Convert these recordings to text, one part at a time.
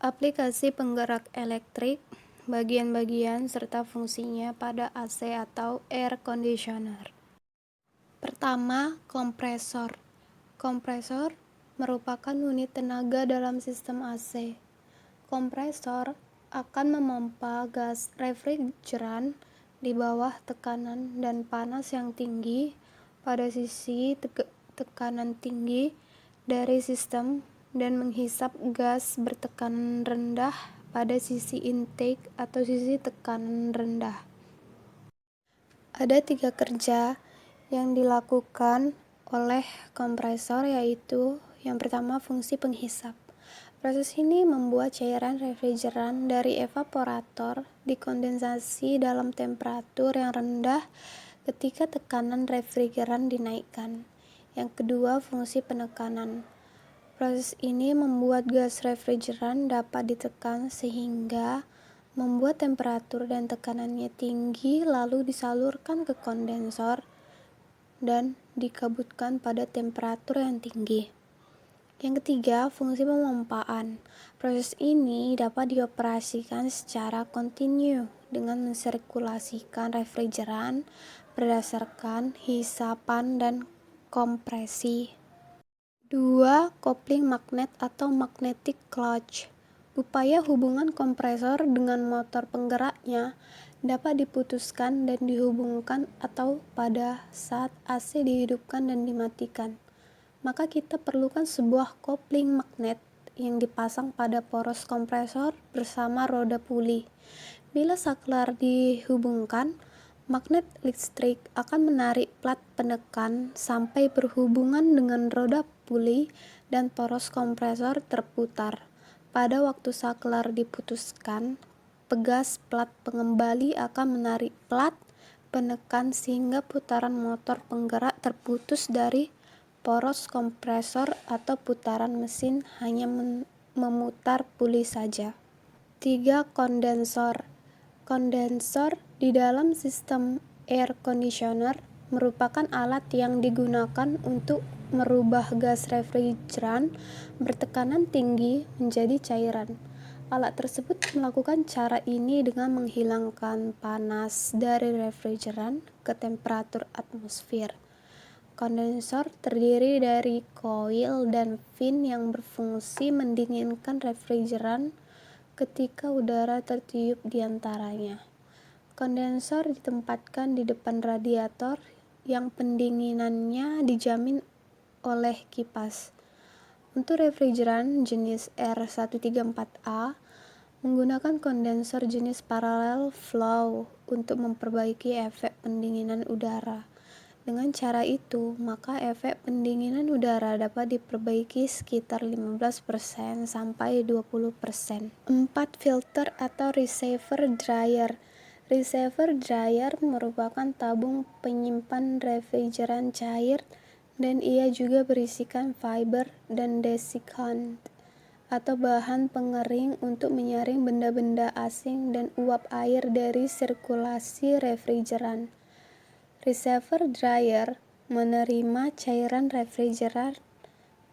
Aplikasi penggerak elektrik, bagian-bagian serta fungsinya pada AC atau air conditioner. Pertama, kompresor. Kompresor merupakan unit tenaga dalam sistem AC. Kompresor akan memompa gas refrigeran di bawah tekanan dan panas yang tinggi pada sisi tekanan tinggi dari sistem dan menghisap gas bertekanan rendah pada sisi intake atau sisi tekanan rendah. Ada 3 kerja yang dilakukan oleh kompresor, yaitu yang pertama, fungsi penghisap. Proses ini membuat cairan refrigeran dari evaporator dikondensasi dalam temperatur yang rendah ketika tekanan refrigeran dinaikkan. Yang kedua, fungsi penekanan. Proses ini membuat gas refrigeran dapat ditekan sehingga membuat temperatur dan tekanannya tinggi, lalu disalurkan ke kondensor dan dikabutkan pada temperatur yang tinggi. Yang ketiga, fungsi pemompaan. Proses ini dapat dioperasikan secara kontinu dengan mensirkulasikan refrigeran berdasarkan hisapan dan kompresi. 2. Kopling magnet atau magnetic clutch. Upaya hubungan kompresor dengan motor penggeraknya dapat diputuskan dan dihubungkan atau pada saat AC dihidupkan dan dimatikan. Maka kita perlukan sebuah kopling magnet yang dipasang pada poros kompresor bersama roda puli. Bila saklar dihubungkan, magnet listrik akan menarik plat penekan sampai berhubungan dengan roda puli dan poros kompresor terputar. Pada waktu saklar diputuskan, pegas plat pengembali akan menarik plat penekan sehingga putaran motor penggerak terputus dari poros kompresor atau putaran mesin hanya memutar puli saja. 3. Kondensor. Kondensor di dalam sistem air conditioner merupakan alat yang digunakan untuk merubah gas refrigeran bertekanan tinggi menjadi cairan. Alat tersebut melakukan cara ini dengan menghilangkan panas dari refrigeran ke temperatur atmosfer. Kondensor terdiri dari koil dan fin yang berfungsi mendinginkan refrigeran ketika udara tertiup di antaranya. Kondensor ditempatkan di depan radiator yang pendinginannya dijamin oleh kipas. Untuk refrigeran jenis R134A menggunakan kondensor jenis parallel flow untuk memperbaiki efek pendinginan udara. Dengan cara itu, maka efek pendinginan udara dapat diperbaiki sekitar 15% sampai 20%. 4. Filter atau receiver dryer. Receiver dryer merupakan tabung penyimpan refrigeran cair dan ia juga berisikan fiber dan desiccant atau bahan pengering untuk menyaring benda-benda asing dan uap air dari sirkulasi refrigeran. Receiver dryer menerima cairan refrigeran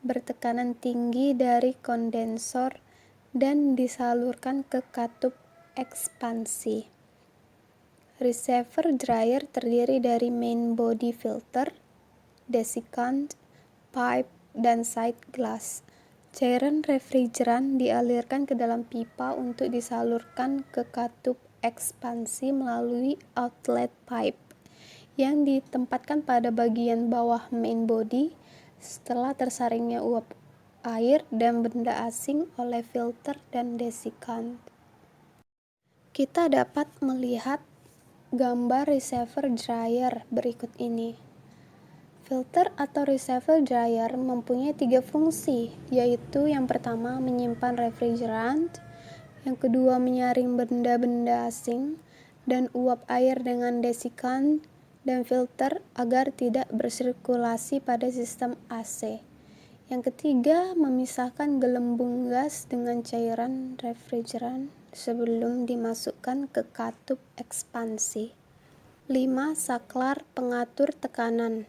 bertekanan tinggi dari kondensor dan disalurkan ke katup ekspansi. Receiver dryer terdiri dari main body filter, desiccant, pipe, dan side glass. Cairan refrigeran dialirkan ke dalam pipa untuk disalurkan ke katup ekspansi melalui outlet pipe yang ditempatkan pada bagian bawah main body setelah tersaringnya uap air dan benda asing oleh filter dan desiccant. Kita dapat melihat gambar receiver dryer berikut ini. Filter atau receiver dryer mempunyai 3 fungsi, yaitu yang pertama menyimpan refrigeran, yang kedua menyaring benda-benda asing dan uap air dengan desiccant, dan filter agar tidak bersirkulasi pada sistem AC. Yang ketiga, memisahkan gelembung gas dengan cairan refrigeran sebelum dimasukkan ke katup ekspansi. 5. Saklar pengatur tekanan.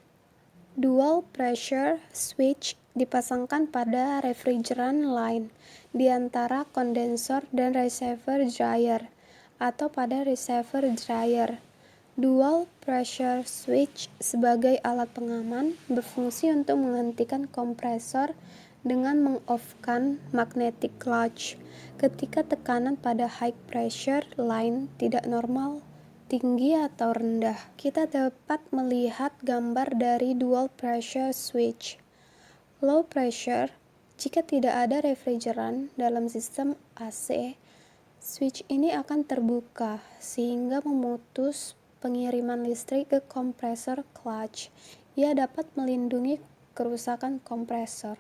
Dual pressure switch dipasangkan pada refrigerant line di antara kondensor dan receiver dryer atau pada receiver dryer. Dual pressure switch sebagai alat pengaman berfungsi untuk menghentikan kompresor dengan meng-off-kan magnetic clutch ketika tekanan pada high pressure line tidak normal, tinggi atau rendah. Kita dapat melihat gambar dari dual pressure switch. Low pressure, jika tidak ada refrigerant dalam sistem AC, switch ini akan terbuka sehingga memutus pengiriman listrik ke kompresor clutch. Ia dapat melindungi kerusakan kompresor.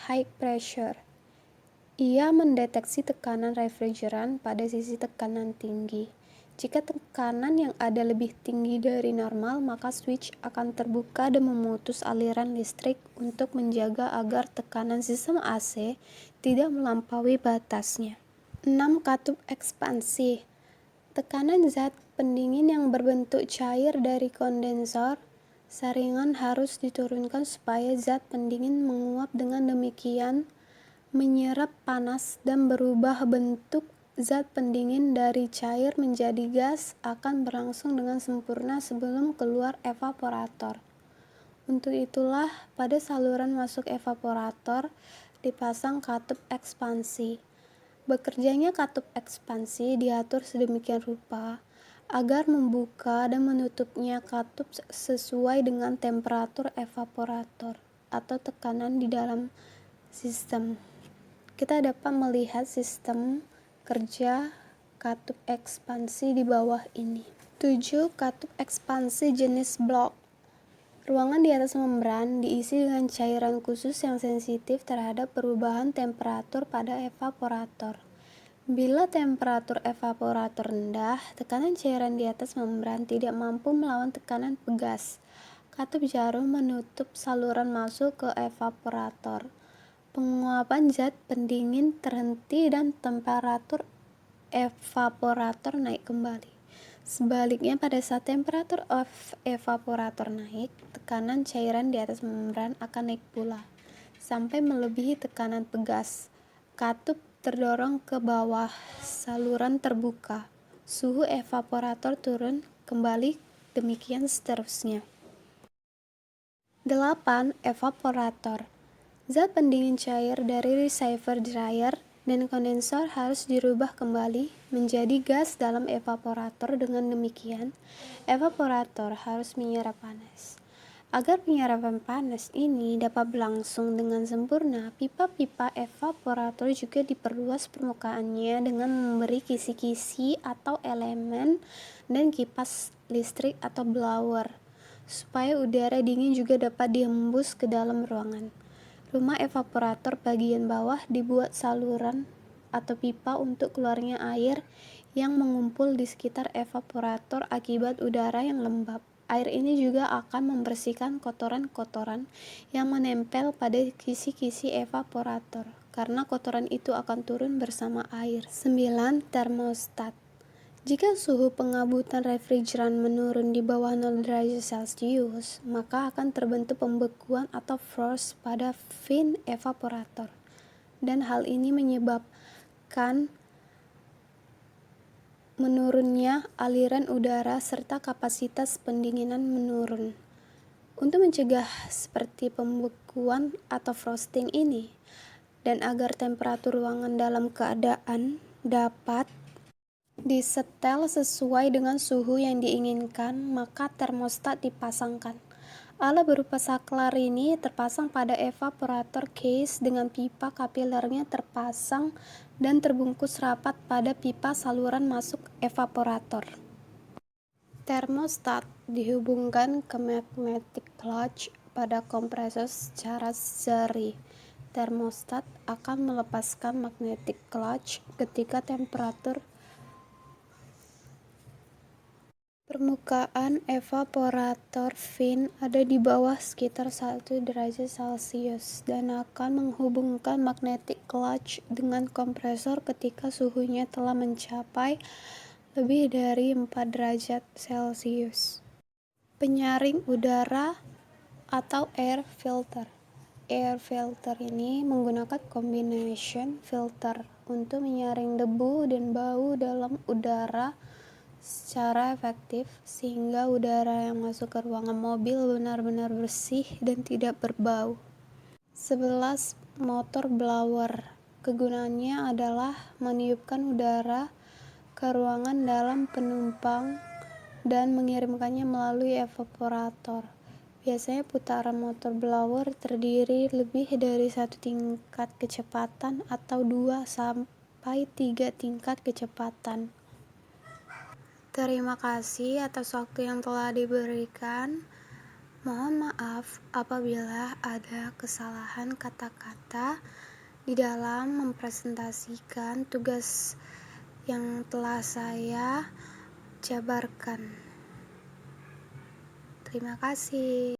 High pressure, ia mendeteksi tekanan refrigerant pada sisi tekanan tinggi. Jika tekanan yang ada lebih tinggi dari normal, maka switch akan terbuka dan memutus aliran listrik untuk menjaga agar tekanan sistem AC tidak melampaui batasnya. 6. Katup ekspansi. Tekanan zat pendingin yang berbentuk cair dari kondensor saringan harus diturunkan supaya zat pendingin menguap, dengan demikian menyerap panas dan berubah bentuk. Zat pendingin dari cair menjadi gas akan berlangsung dengan sempurna sebelum keluar evaporator. Untuk itulah pada saluran masuk evaporator dipasang katup ekspansi. Bekerjanya katup ekspansi diatur sedemikian rupa agar membuka dan menutupnya katup sesuai dengan temperatur evaporator atau tekanan di dalam sistem. Kita dapat melihat sistem kerja katup ekspansi di bawah ini. 7. Katup ekspansi jenis blok. Ruangan di atas membran diisi dengan cairan khusus yang sensitif terhadap perubahan temperatur pada evaporator. Bila temperatur evaporator rendah, tekanan cairan di atas membran tidak mampu melawan tekanan pegas. Katup jarum menutup saluran masuk ke evaporator. Penguapan zat pendingin terhenti dan temperatur evaporator naik kembali. Sebaliknya, pada saat temperatur evaporator naik, tekanan cairan di atas membran akan naik pula sampai melebihi tekanan pegas. Katup terdorong ke bawah, saluran terbuka, suhu evaporator turun kembali, demikian seterusnya. 8. Evaporator. Zat pendingin cair dari receiver dryer dan kondensor harus dirubah kembali menjadi gas dalam evaporator. Dengan demikian, evaporator harus menyerap panas. Agar penyerapan panas ini dapat berlangsung dengan sempurna, pipa-pipa evaporator juga diperluas permukaannya dengan memberi kisi-kisi atau elemen dan kipas listrik atau blower, supaya udara dingin juga dapat dihembus ke dalam ruangan. Rumah evaporator bagian bawah dibuat saluran atau pipa untuk keluarnya air yang mengumpul di sekitar evaporator akibat udara yang lembab. Air ini juga akan membersihkan kotoran-kotoran yang menempel pada kisi-kisi evaporator, karena kotoran itu akan turun bersama air. 9. Termostat. Jika suhu pengabutan refrigeran menurun di bawah 0 derajat Celcius, maka akan terbentuk pembekuan atau frost pada fin evaporator, dan hal ini menyebabkan menurunnya aliran udara serta kapasitas pendinginan menurun. Untuk mencegah seperti pembekuan atau frosting ini, dan agar temperatur ruangan dalam keadaan dapat disetel sesuai dengan suhu yang diinginkan, maka termostat dipasangkan. Alat berupa saklar ini terpasang pada evaporator case dengan pipa kapilernya terpasang dan terbungkus rapat pada pipa saluran masuk evaporator. Termostat dihubungkan ke magnetic clutch pada kompresor secara seri. Termostat akan melepaskan magnetic clutch ketika temperatur permukaan evaporator fin ada di bawah sekitar 1 derajat Celcius dan akan menghubungkan magnetic clutch dengan kompresor ketika suhunya telah mencapai lebih dari 4 derajat Celcius. Penyaring udara atau air filter. air filter ini menggunakan combination filter untuk menyaring debu dan bau dalam udara secara efektif, sehingga udara yang masuk ke ruangan mobil benar-benar bersih dan tidak berbau. 11. Motor blower. Kegunaannya adalah meniupkan udara ke ruangan dalam penumpang dan mengirimkannya melalui evaporator. Biasanya putaran motor blower terdiri lebih dari satu tingkat kecepatan atau 2 sampai 3 tingkat kecepatan. Terima kasih atas waktu yang telah diberikan. Mohon maaf apabila ada kesalahan kata-kata di dalam mempresentasikan tugas yang telah saya jabarkan. Terima kasih.